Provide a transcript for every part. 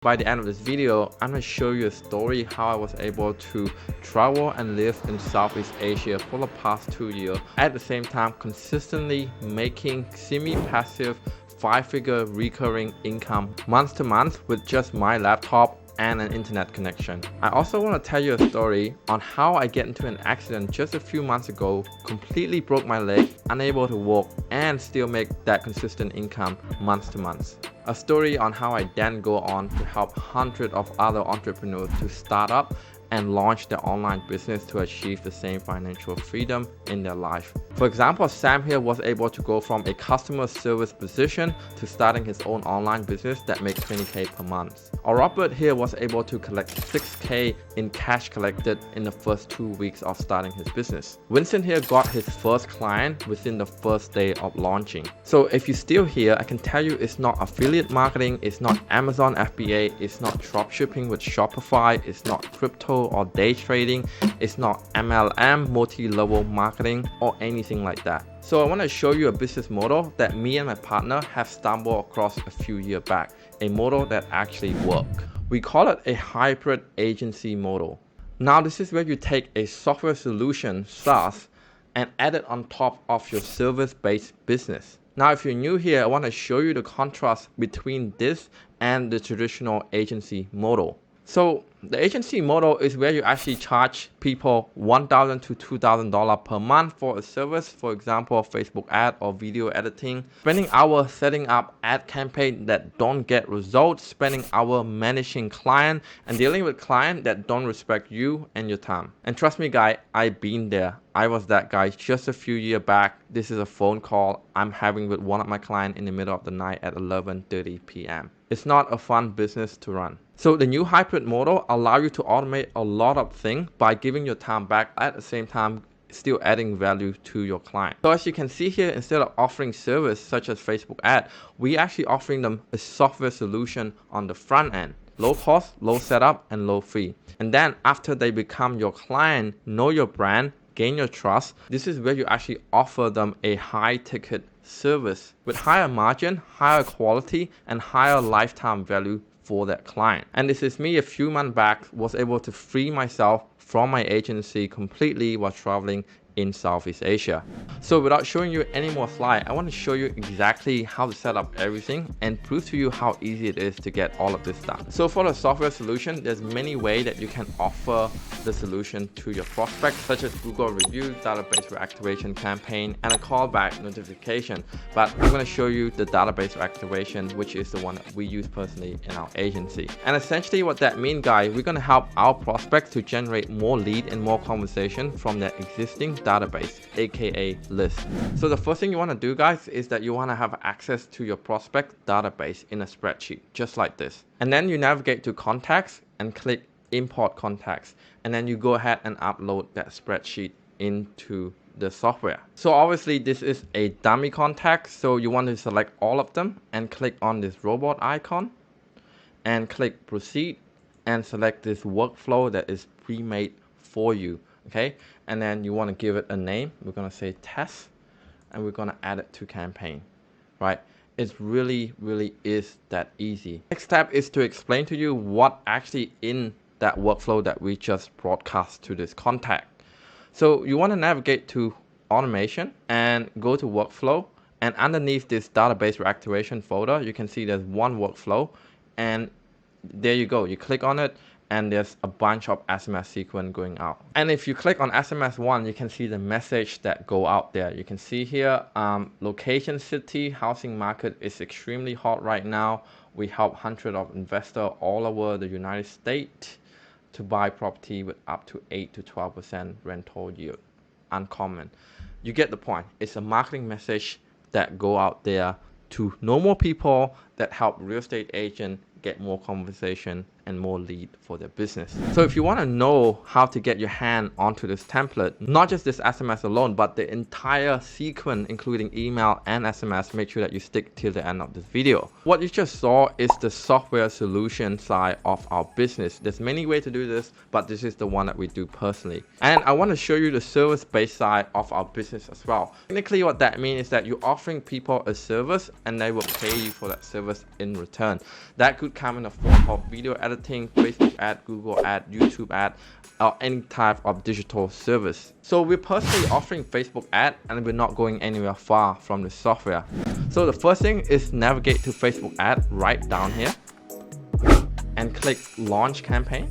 By the end of this video, I'm going to show you a story how I was able to travel and live in Southeast Asia for the past 2 years, at the same time consistently making semi-passive 5-figure recurring income month to month with just my laptop and an internet connection. I also want to tell you a story on how I get into an accident just a few months ago, completely broke my leg, unable to walk, and still make that consistent income month to month. A story on how I then go on to help hundreds of other entrepreneurs to start up and launch their online business to achieve the same financial freedom in their life. For example, Sam here was able to go from a customer service position to starting his own online business that makes 20K per month. Or Robert here was able to collect 6K in cash collected in the first 2 weeks of starting his business. Vincent here got his first client within the first day of launching. So if you're still here, I can tell you it's not affiliate marketing, it's not Amazon FBA, it's not dropshipping with Shopify, it's not crypto or day trading, it's not MLM, multi-level marketing, or anything like that. So I want to show you a business model that me and my partner have stumbled across a few years back, a model that actually works. We call it a hybrid agency model. Now this is where you take a software solution, SaaS, and add it on top of your service-based business. Now if you're new here, I want to show you the contrast between this and the traditional agency model. So the agency model is where you actually charge people $1,000 to $2,000 per month for a service, for example, Facebook ad or video editing, spending hours setting up ad campaigns that don't get results, spending hours managing client and dealing with clients that don't respect you and your time. And trust me guy, I've been there. I was that guy just a few years back. This is a phone call I'm having with one of my clients in the middle of the night at 11:30 p.m. It's not a fun business to run. So the new hybrid model allows you to automate a lot of things by giving your time back at the same time still adding value to your client. So as you can see here, instead of offering service such as Facebook ad, we actually offering them a software solution on the front end. Low cost, low setup, and low fee. And then after they become your client, know your brand, gain your trust, this is where you actually offer them a high ticket service with higher margin, higher quality, and higher lifetime value for that client. And this is me a few months back was able to free myself from my agency completely while traveling in Southeast Asia. So without showing you any more slides, I want to show you exactly how to set up everything and prove to you how easy it is to get all of this done. So for the software solution, there's many ways that you can offer the solution to your prospects, such as Google reviews, database reactivation campaign, and a callback notification. But I'm going to show you the database reactivation, which is the one that we use personally in our agency. And essentially what that means, guys, we're going to help our prospects to generate more lead and more conversation from their existing database, aka list. So the first thing you want to do, guys, is that you want to have access to your prospect database in a spreadsheet, just like this. And then you navigate to contacts and click import contacts. And then you go ahead and upload that spreadsheet into the software. So obviously this is a dummy contact. So you want to select all of them and click on this robot icon and click proceed and select this workflow that is pre-made for you. Okay, and then you want to give it a name. We're going to say test, and we're going to add it to campaign, right? It really is that easy. Next step is to explain to you what actually in that workflow that we just broadcast to this contact. So you want to navigate to automation and go to workflow, and underneath this database reactivation folder, you can see there's one workflow, and there you go. You click on it, and there's a bunch of SMS sequence going out. And if you click on SMS 1, you can see the message that go out there. You can see here, location city, housing market is extremely hot right now. We help hundreds of investors all over the United States to buy property with up to 8 to 12% rental yield. Uncommon. You get the point. It's a marketing message that go out there to normal people that help real estate agents get more conversation and more lead for their business. So if you want to know how to get your hand onto this template, not just this SMS alone, but the entire sequence, including email and SMS, make sure that you stick till the end of this video. What you just saw is the software solution side of our business. There's many ways to do this, but this is the one that we do personally. And I want to show you the service-based side of our business as well. Technically, what that means is that you're offering people a service and they will pay you for that service in return. That could could come in the form of video editing, Facebook ad, Google ad, YouTube ad, or any type of digital service. So we're personally offering Facebook ad, and we're not going anywhere far from the software. So the first thing is navigate to Facebook ad right down here and click launch campaign.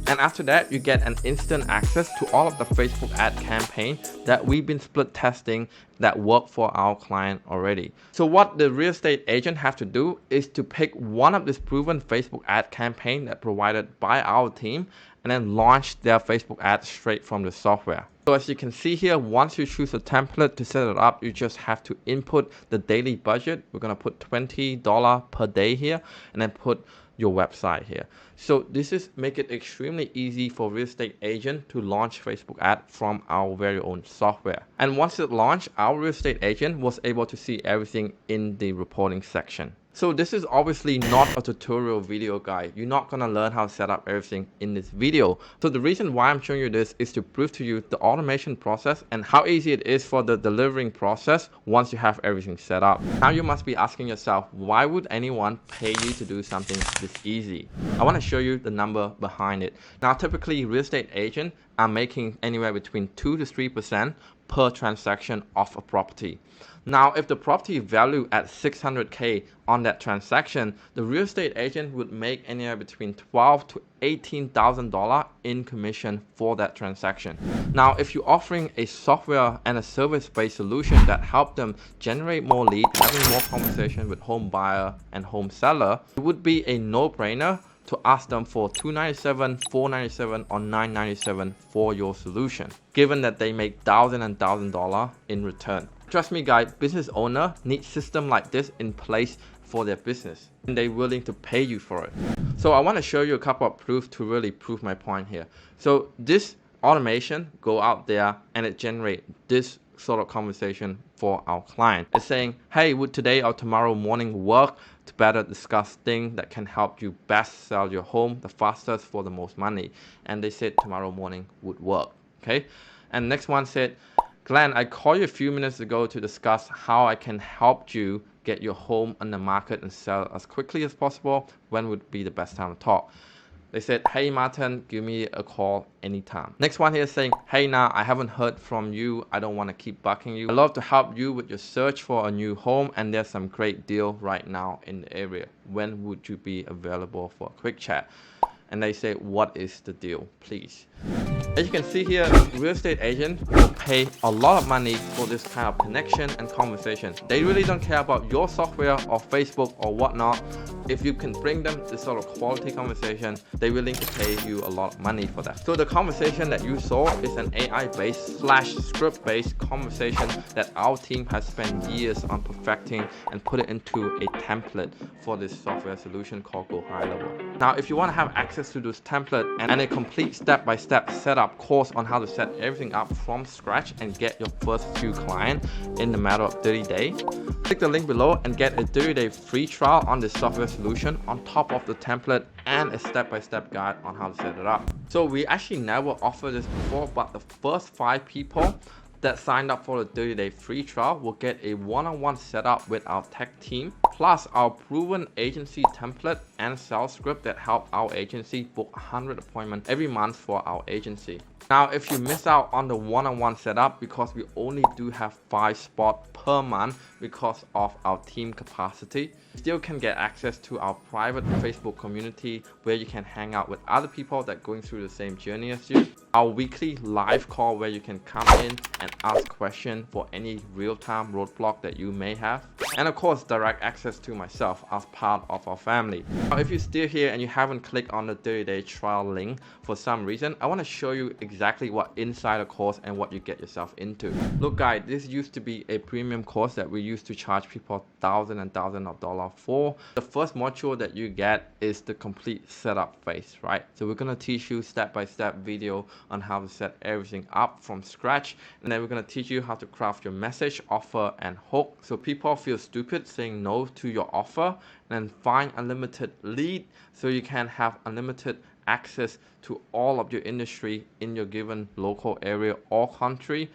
And after that, you get an instant access to all of the Facebook ad campaign that we've been split testing that work for our client already. So what the real estate agent have to do is to pick one of this proven Facebook ad campaign that provided by our team and then launch their Facebook ad straight from the software. So as you can see here, once you choose a template to set it up, you just have to input the daily budget. We're gonna put $20 per day here and then put your website here. So this is make it extremely easy for real estate agent to launch Facebook ad from our very own software. And once it launched, our real estate agent was able to see everything in the reporting section. So this is obviously not a tutorial video guide. You're not gonna learn how to set up everything in this video. So the reason why I'm showing you this is to prove to you the automation process and how easy it is for the delivering process once you have everything set up. Now you must be asking yourself, why would anyone pay you to do something this easy? I wanna show you the number behind it. Now typically real estate agents are making anywhere between 2 to 3% per transaction of a property. Now, if the property value at 600K on that transaction, the real estate agent would make anywhere between $12,000 to $18,000 in commission for that transaction. Now, if you're offering a software and a service-based solution that help them generate more leads, having more conversation with home buyer and home seller, it would be a no-brainer to ask them for $297, $497, or $997 for your solution, given that they make $1,000 and $1,000 in return. Trust me guys, business owner need system like this in place for their business, and they're willing to pay you for it. So I want to show you a couple of proofs to really prove my point here. So this automation go out there and it generate this sort of conversation for our client. It's saying, hey, would today or tomorrow morning work to better discuss things that can help you best sell your home the fastest for the most money? And they said tomorrow morning would work. Okay. And next one said, Glenn, I called you a few minutes ago to discuss how I can help you get your home on the market and sell as quickly as possible. When would be the best time to talk? They said, hey Martin, give me a call anytime. Next one here is saying, hey now, I haven't heard from you. I don't want to keep bugging you. I'd love to help you with your search for a new home, and there's some great deal right now in the area. When would you be available for a quick chat? And they say, what is the deal, please? As you can see here, real estate agents will pay a lot of money for this kind of connection and conversation. They really don't care about your software or Facebook or whatnot. If you can bring them this sort of quality conversation, they're willing to pay you a lot of money for that. So the conversation that you saw is an AI-based / script-based conversation that our team has spent years on perfecting and put it into a template for this software solution called GoHighlevel. Now, if you want to have access to this template and a complete step-by-step setup course on how to set everything up from scratch and get your first few clients in the matter of 30 days, click the link below and get a 30-day free trial on this software solution on top of the template and a step-by-step guide on how to set it up. So we actually never offered this before, but the first 5 people that signed up for the 30-day free trial will get a one-on-one setup with our tech team, plus our proven agency template and sales script that help our agency book 100 appointments every month for our agency. Now, if you miss out on the one-on-one setup because we only do have 5 spots per month because of our team capacity, you still can get access to our private Facebook community where you can hang out with other people that are going through the same journey as you. Our weekly live call where you can come in and ask questions for any real-time roadblock that you may have. And of course, direct access to myself as part of our family. Now, if you're still here and you haven't clicked on the 30-day trial link for some reason, I want to show you exactly what inside the course and what you get yourself into. Look guys, this used to be a premium course that we used to charge people thousands and thousands of dollars for. The first module that you get is the complete setup phase, right? So we're going to teach you step-by-step video on how to set everything up from scratch, and then we're going to teach you how to craft your message, offer, and hook so people feel stupid saying no to your offer, and then find unlimited lead so you can have unlimited access to all of your industry in your given local area or country.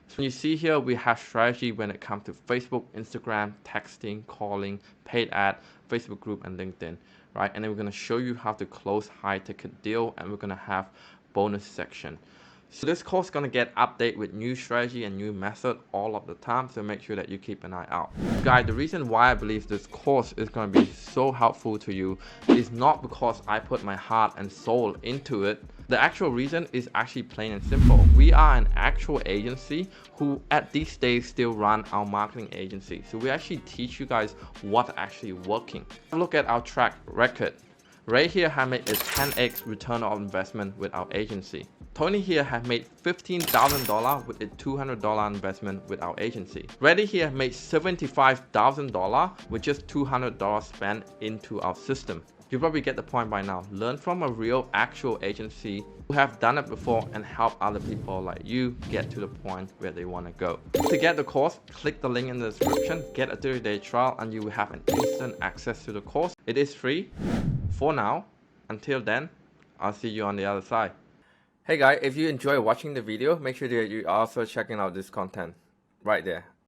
So you see here, we have strategy when it comes to Facebook, Instagram, texting, calling, paid ad, Facebook group, and LinkedIn, right? And then we're going to show you how to close high ticket deal, and we're going to have bonus section. So this course is going to get updated with new strategy and new method all of the time, so make sure that you keep an eye out. Guys, the reason why I believe this course is going to be so helpful to you is not because I put my heart and soul into it. The actual reason is actually plain and simple. We are an actual agency who at these days still run our marketing agency. So we actually teach you guys what's actually working. Look at our track record. Ray here has made a 10x return on investment with our agency. Tony here has made $15,000 with a $200 investment with our agency. Reddy here made $75,000 with just $200 spent into our system. You probably get the point by now. Learn from a real actual agency who have done it before and help other people like you get to the point where they want to go. To get the course, click the link in the description, get a 30-day trial, and you will have an instant access to the course. It is free for now. Until then, I'll see you on the other side. Hey guys, if you enjoy watching the video, make sure that you're also checking out this content right there.